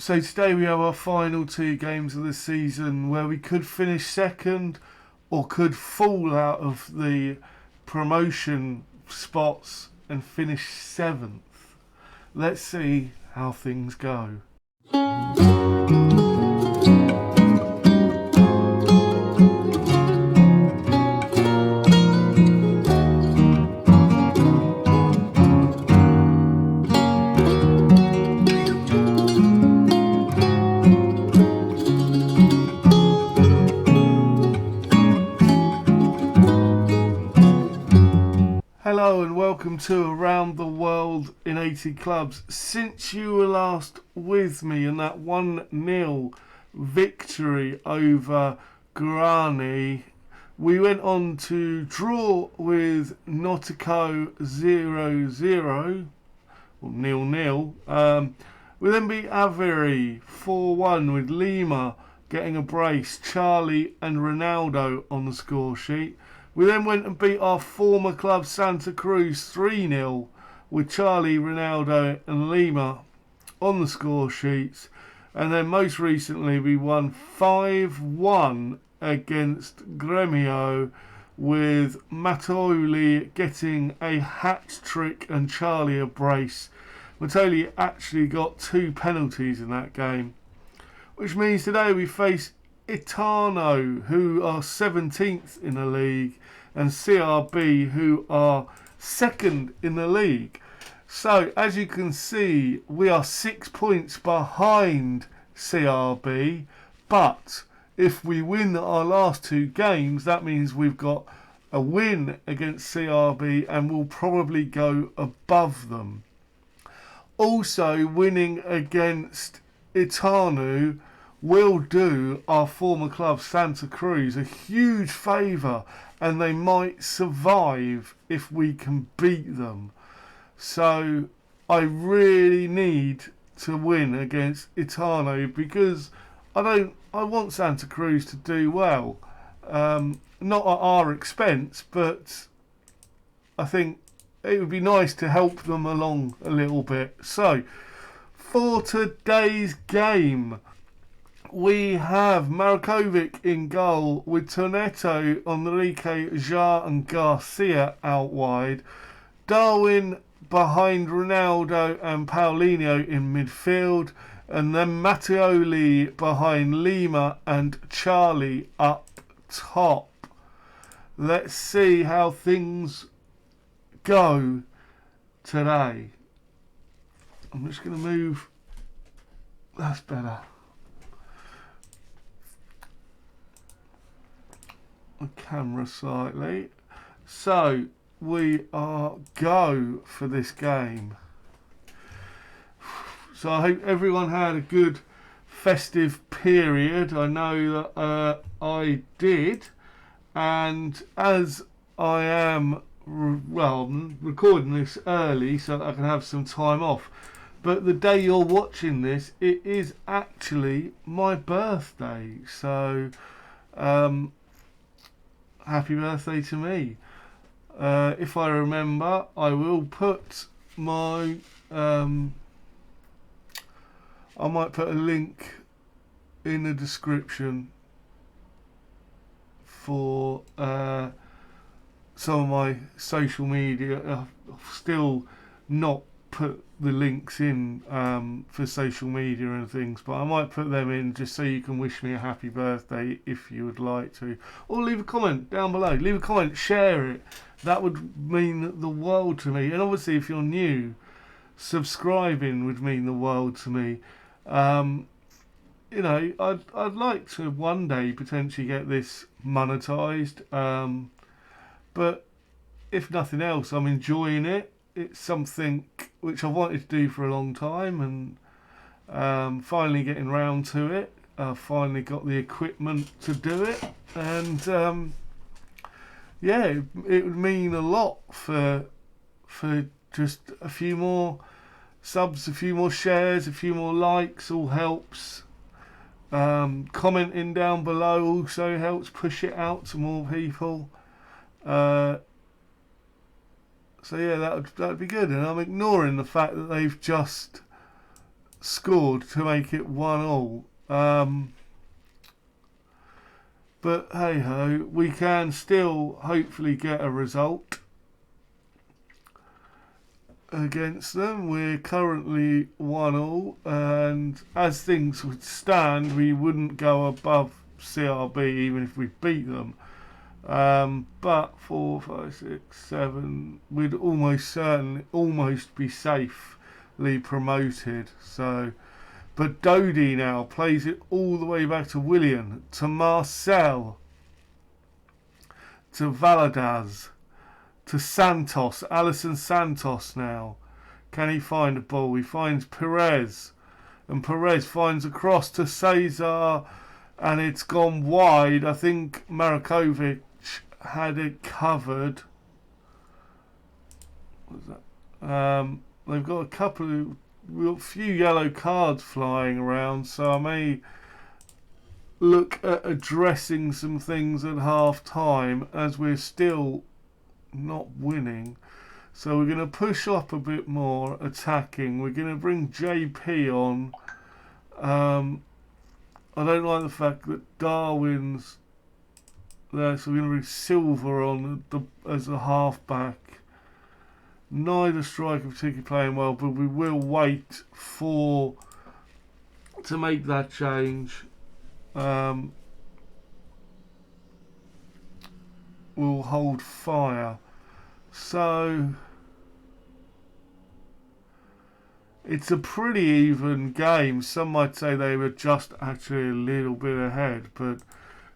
So today we have our final two games of the season where we could finish second or could fall out of the promotion spots and finish seventh. Let's see how things go. Hello and welcome to Around the World in 80 Clubs. Since you were last with me in that 1-0 victory over Guarani, we went on to draw with Nautico 0-0, or 0-0. We then beat Avery 4-1 with Lima getting a brace, Charlie and Ronaldo on the score sheet. We then went and beat our former club Santa Cruz 3-0 with Charlie, Ronaldo and Lima on the score sheets. And then most recently we won 5-1 against Gremio with Matoli getting a hat trick and Charlie a brace. Matoli actually got 2 penalties in that game, which means today we face Itano, who are 17th in the league, and CRB, who are 2nd in the league. So, as you can see, we are 6 points behind CRB, but if we win our last 2 games, that means we've got a win against CRB and we'll probably go above them. Also, winning against Itanu will do our former club Santa Cruz a huge favour, and they might survive if we can beat them. So I really need to win against Itano because I want Santa Cruz to do well, not at our expense, but I think it would be nice to help them along a little bit. So for today's game, we have Markovic in goal with Tornetto, Enrique, Jar and Garcia out wide. Darwin behind Ronaldo and Paulinho in midfield. And then Mattioli behind Lima and Charlie up top. Let's see how things go today. I'm just going to move. That's better. The camera slightly. So we are go for this game. So I hope everyone had a good festive period. I know that I did, and as I am recording this early so that I can have some time off, but the day you're watching this, it is actually my birthday. So happy birthday to me. If I remember, I will put my I might put a link in the description for some of my social media. I've still not put the links in for social media and things, but I might put them in just so you can wish me a happy birthday if you would like to, or leave a comment down below. Leave a comment, share it. That would mean the world to me. And obviously if you're new, subscribing would mean the world to me. You know, I'd like to one day potentially get this monetized, but if nothing else, I'm enjoying it. It's something which I've wanted to do for a long time, and finally getting round to it. I've finally got the equipment to do it, and yeah, it would mean a lot for just a few more subs, a few more shares, a few more likes. All helps. Commenting down below also helps push it out to more people. So yeah, that would be good. And I'm ignoring the fact that they've just scored to make it 1-1. But hey ho, we can still hopefully get a result against them. We're currently 1-1, and as things would stand, we wouldn't go above CRB even if we beat them. But 4, 5, 6, 7, we'd almost be safely promoted. So, but Dodi now plays it all the way back to Willian, to Marcel, to Valadaz, to Santos, Alison Santos now. Can he find a ball? He finds Perez, and Perez finds a cross to Cesar, and it's gone wide. I think Markovic had it covered. What was that? They've got we've got a few yellow cards flying around, so I may look at addressing some things at half time as we're still not winning. So we're going to push up a bit more attacking. We're going to bring JP on. I don't like the fact that Darwin's there, so we're going to bring Silver on as a half-back. Neither striker particularly playing well, but we will wait to make that change. We'll hold fire. So it's a pretty even game. Some might say they were just actually a little bit ahead, but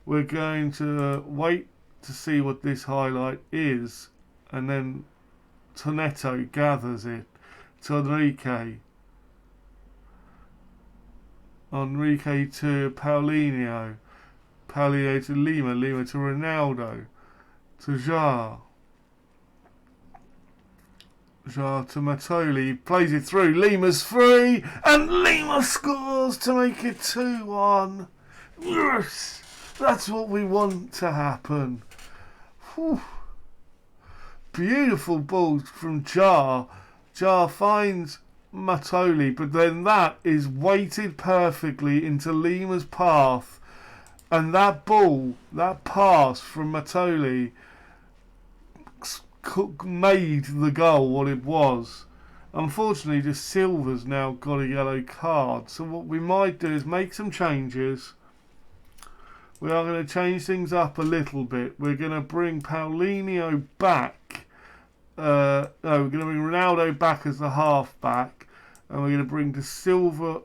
we're going to wait to see what this highlight is, and then Tonetto gathers it to Enrique. Enrique to Paulinho. Paulinho to Lima. Lima to Ronaldo. To Jar. Jar to Matoli. Plays it through. Lima's free. And Lima scores to make it 2-1. Yes! That's what we want to happen. Whew. Beautiful ball from Jar. Jar finds Matoli, but then that is weighted perfectly into Lima's path. And that ball, that pass from Matoli, made the goal what it was. Unfortunately, just Silver's now got a yellow card. So what we might do is make some changes. We are going to change things up a little bit. We're going to bring Paulinho back. We're going to bring Ronaldo back as the half-back. And we're going to bring De Silva.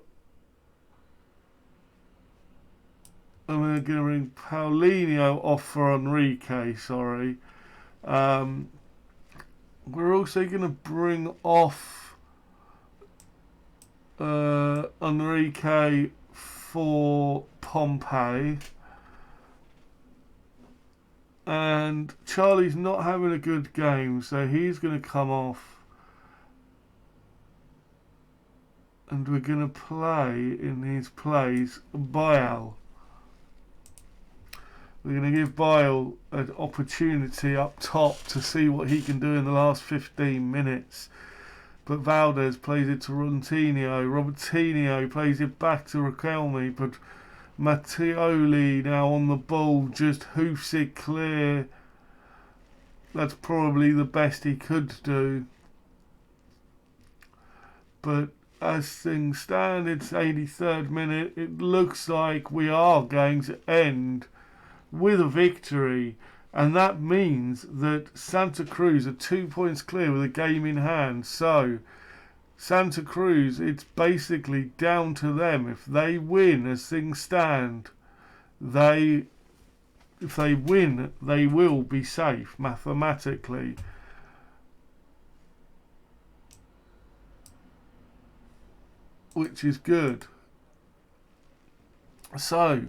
And we're going to bring Paulinho off for Enrique, sorry. We're also going to bring off Enrique for Pompey. And Charlie's not having a good game, so he's going to come off. And we're going to play in his place Bale. We're going to give Bale an opportunity up top to see what he can do in the last 15 minutes. But Valdez plays it to Rontinho. Robertinho plays it back to Riquelme, but Mattioli now on the ball, just hoofs it clear. That's probably the best he could do. But as things stand, it's 83rd minute. It looks like we are going to end with a victory. And that means that Santa Cruz are 2 points clear with a game in hand. So Santa Cruz, it's basically down to them. If they win as things stand, if they win, they will be safe mathematically. Which is good. So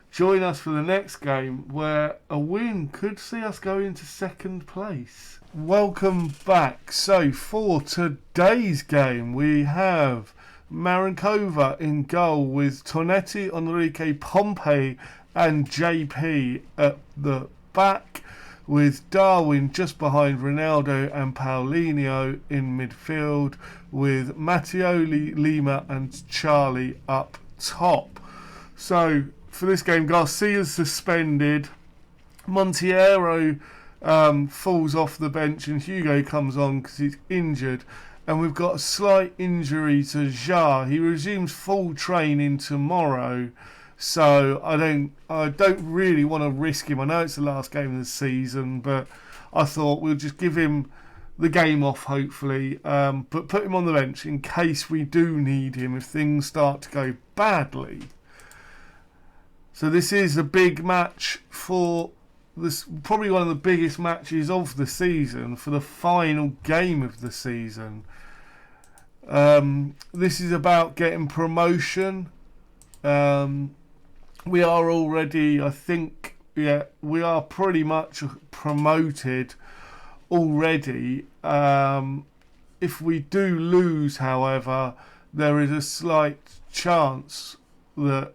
join us for the next game where a win could see us go into second place. Welcome back. So for today's game we have Marinkova in goal with Tonetti, Enrique, Pompey and JP at the back. with Darwin just behind Ronaldo and Paulinho in midfield, with Mattioli, Lima and Charlie up top. So for this game, Garcia's suspended, Monteiro falls off the bench and Hugo comes on because he's injured, and we've got a slight injury to Jar. He resumes full training tomorrow, so I don't really want to risk him. I know it's the last game of the season, but I thought we'll just give him the game off, hopefully, but put him on the bench in case we do need him if things start to go badly. So this is a big match for this, probably one of the biggest matches of the season, for the final game of the season. This is about getting promotion. We are already, I think, we are pretty much promoted already. If we do lose, however, there is a slight chance that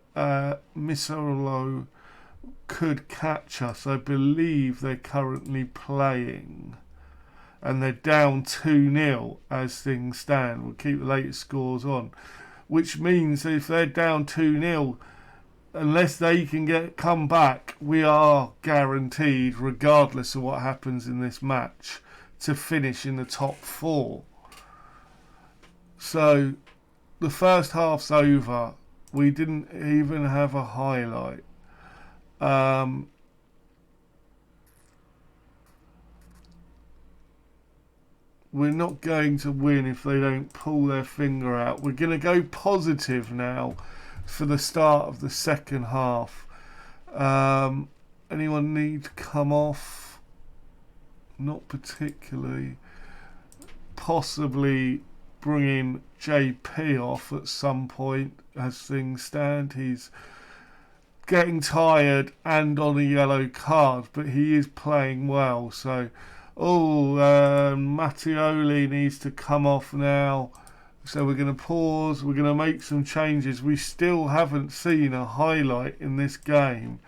Misolo could catch us. I believe they're currently playing and they're down 2-0 as things stand. We'll keep the latest scores on, which means if they're down 2-0, unless they can come back, we are guaranteed, regardless of what happens in this match, to finish in the top 4. So the first half's over. We didn't even have a highlight. We're not going to win if they don't pull their finger out. We're going to go positive now for the start of the second half. Anyone need to come off? Not particularly. Possibly bringing JP off at some point as things stand. He's getting tired and on a yellow card, but he is playing well. So, Mattioli needs to come off now. So we're going to pause. We're going to make some changes. We still haven't seen a highlight in this game.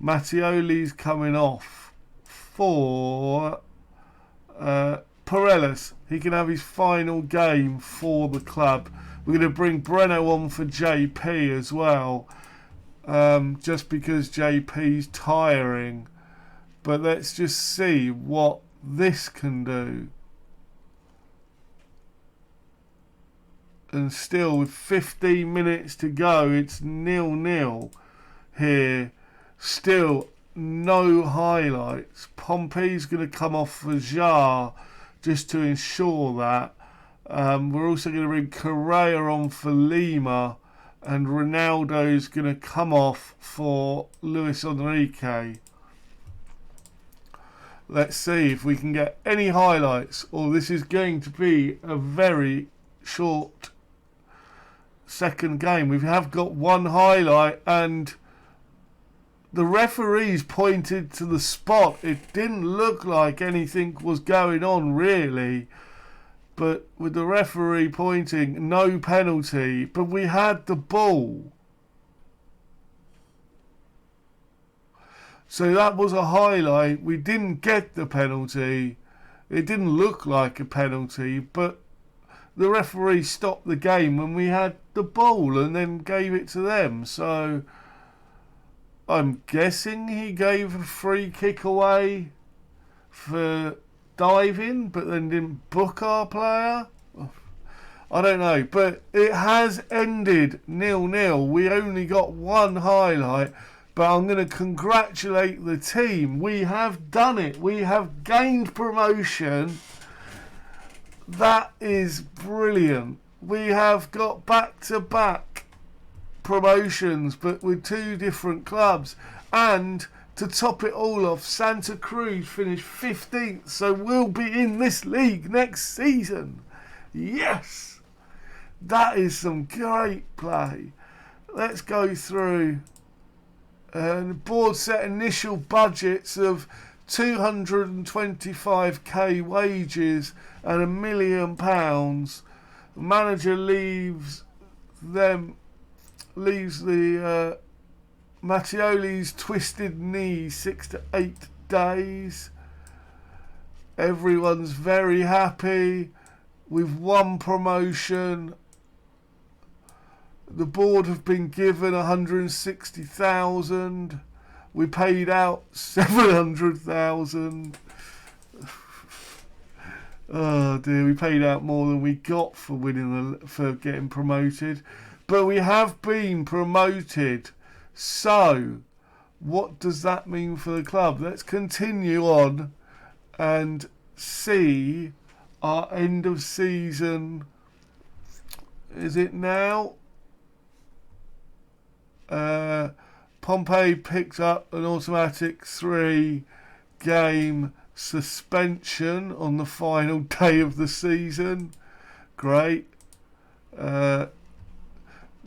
Mattioli's coming off for Paredes. He can have his final game for the club. We're going to bring Breno on for JP as well, just because JP's tiring. But let's just see what this can do. And still, with 15 minutes to go, it's 0-0 here. Still, no highlights. Pompey's going to come off for Jar just to ensure that. We're also going to bring Correa on for Lima, and Ronaldo's going to come off for Luis Enrique. Let's see if we can get any highlights, or this is going to be a very short second game. We have got one highlight, and the referees pointed to the spot. It didn't look like anything was going on really, but with the referee pointing, no penalty, but we had the ball. So that was a highlight. We didn't get the penalty. It didn't look like a penalty, but the referee stopped the game when we had the ball and then gave it to them. So I'm guessing he gave a free kick away for diving, but then didn't book our player. I don't know, but it has ended 0-0. We only got one highlight, but I'm going to congratulate the team. We have done it. We have gained promotion. That is brilliant. We have got back-to-back promotions, but with two different clubs. And to top it all off, Santa Cruz finished 15th, so we'll be in this league next season. Yes! That is some great play. Let's go through. The board set initial budgets of 225k wages and £1 million. The manager leaves the Mattioli's twisted knee 6 to 8 days. Everyone's very happy. We've won promotion. The board have been given 160,000. We paid out 700,000. Oh dear, we paid out more than we got for for getting promoted. But we have been promoted. So, what does that mean for the club? Let's continue on and see our end of season. Is it now? Pompey picked up an automatic 3-game suspension on the final day of the season. Great.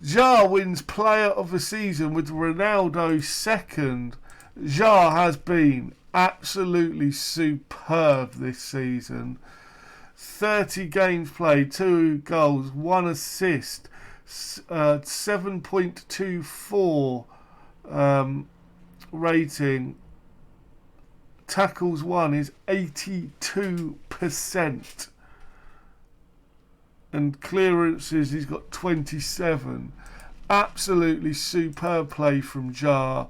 Jar wins player of the season with Ronaldo second. Jar has been absolutely superb this season. 30 games played, 2 goals, 1 assist, 7.24 rating. Tackles won is 82%. And clearances, he's got 27. Absolutely superb play from Jar.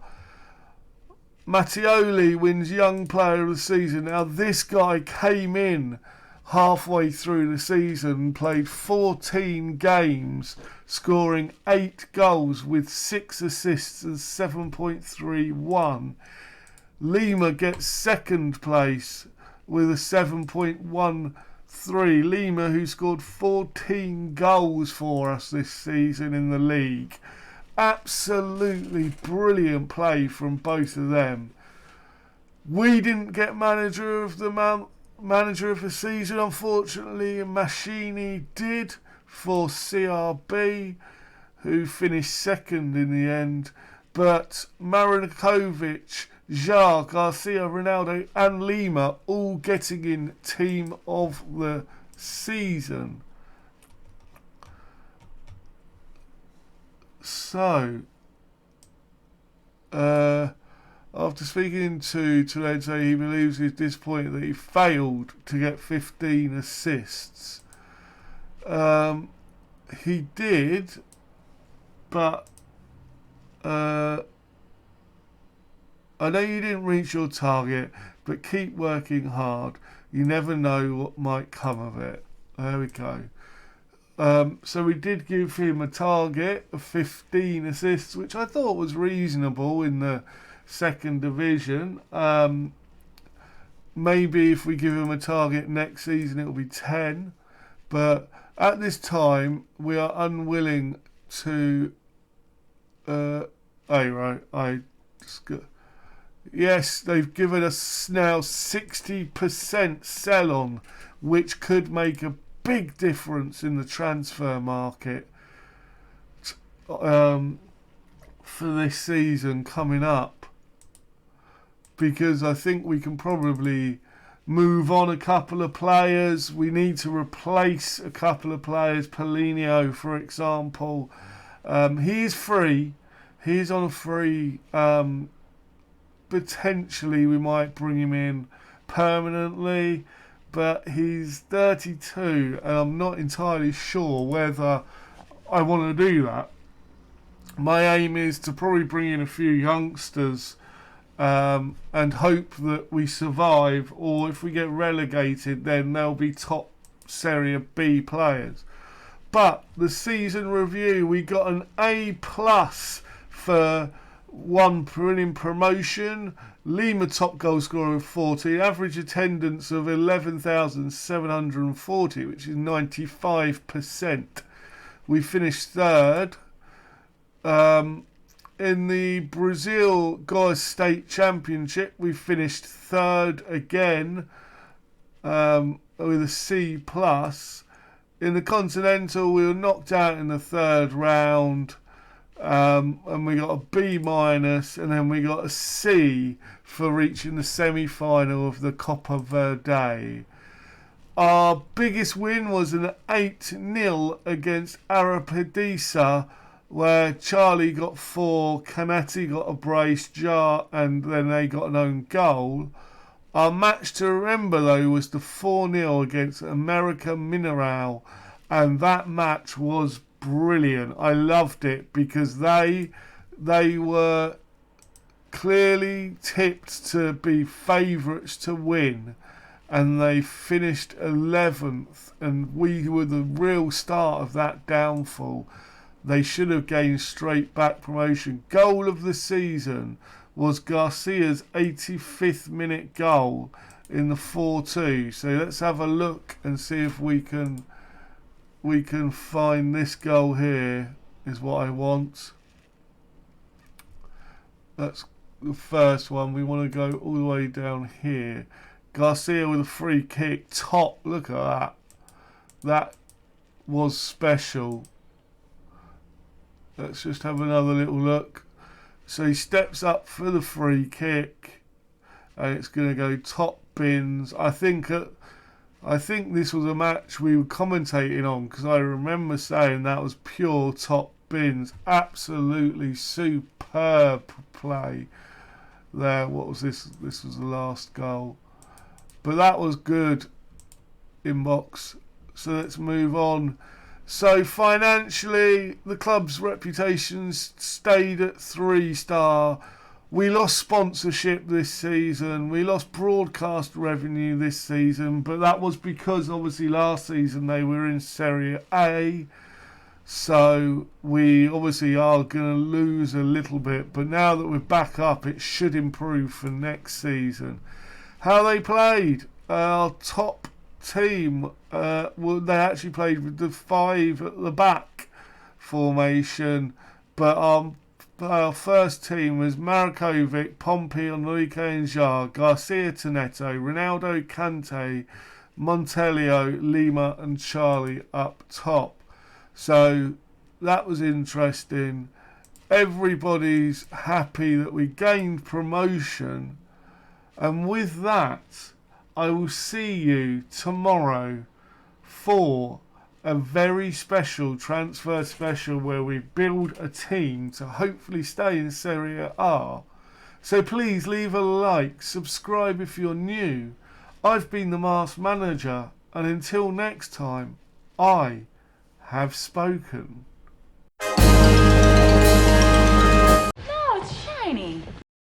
Mattioli wins Young Player of the Season. Now this guy came in halfway through the season, played 14 games, scoring 8 goals with 6 assists and 7.31. Lima gets second place with a 7.13. Lima, who scored 14 goals for us this season in the league. Absolutely brilliant play from both of them. We didn't get manager of the season, unfortunately. Machini did for CRB, who finished second in the end. But Marinkovic, Jar, Garcia, Ronaldo and Lima all getting in team of the season. So, after speaking to Toledo, he believes he's disappointed that he failed to get 15 assists. He did, but I know you didn't reach your target, but keep working hard. You never know what might come of it. There we go. So we did give him a target of 15 assists, which I thought was reasonable in the second division. Maybe if we give him a target next season, it'll be 10. But at this time, we are unwilling to. Yes, they've given us now 60% sell-on, which could make a big difference in the transfer market for this season coming up. Because I think we can probably move on a couple of players. We need to replace a couple of players. Paulinho, for example. He's free. He's on a free. Potentially we might bring him in permanently, but he's 32 and I'm not entirely sure whether I want to do that. My aim is to probably bring in a few youngsters and hope that we survive, or if we get relegated then they'll be top Serie B players. But the season review, we got an A+ for one winning promotion. Lima top goal scorer of 40, average attendance of 11,740, which is 95%. We finished third. In the Brazil Goiás State Championship, we finished third again with a C+. In the Continental, we were knocked out in the third round. And we got a B-, and then we got a C for reaching the semi-final of the Copa Verde. Our biggest win was an 8-0 against Arapidisa, where Charlie got 4, Canetti got a brace, Jar, and then they got an own goal. Our match to remember, though, was the 4-0 against America Mineral, and that match was brilliant. I loved it because they were clearly tipped to be favourites to win, and they finished 11th, and we were the real start of that downfall. They should have gained straight back promotion. Goal of the season was Garcia's 85th minute goal in the 4-2. So let's have a look and see if we can find this goal here. Is what I want. That's the first one. We want to go all the way down here. Garcia with a free kick. Top. Look at that. That was special. Let's just have another little look. So he steps up for the free kick, and it's going to go top bins. I think this was a match we were commentating on, because I remember saying that was pure top bins. Absolutely superb play there. What was this? This was the last goal, but that was good. Inbox. So let's move on. So financially, the club's reputation stayed at 3-star. We lost sponsorship this season. We lost broadcast revenue this season, but that was because obviously last season they were in Serie A. So we obviously are going to lose a little bit, but now that we're back up, it should improve for next season. How they played? Our top team, they actually played with the 5 at the back formation, but our first team was Markovic, Pompey, Enrique and Jar, Garcia Toneto, Ronaldo Kante, Montelio, Lima and Charlie up top. So that was interesting. Everybody's happy that we gained promotion, and with that I will see you tomorrow for a very special transfer special where we build a team to hopefully stay in Serie A. So please leave a like, subscribe if you're new. I've been the Masked Manager, and until next time, I have spoken.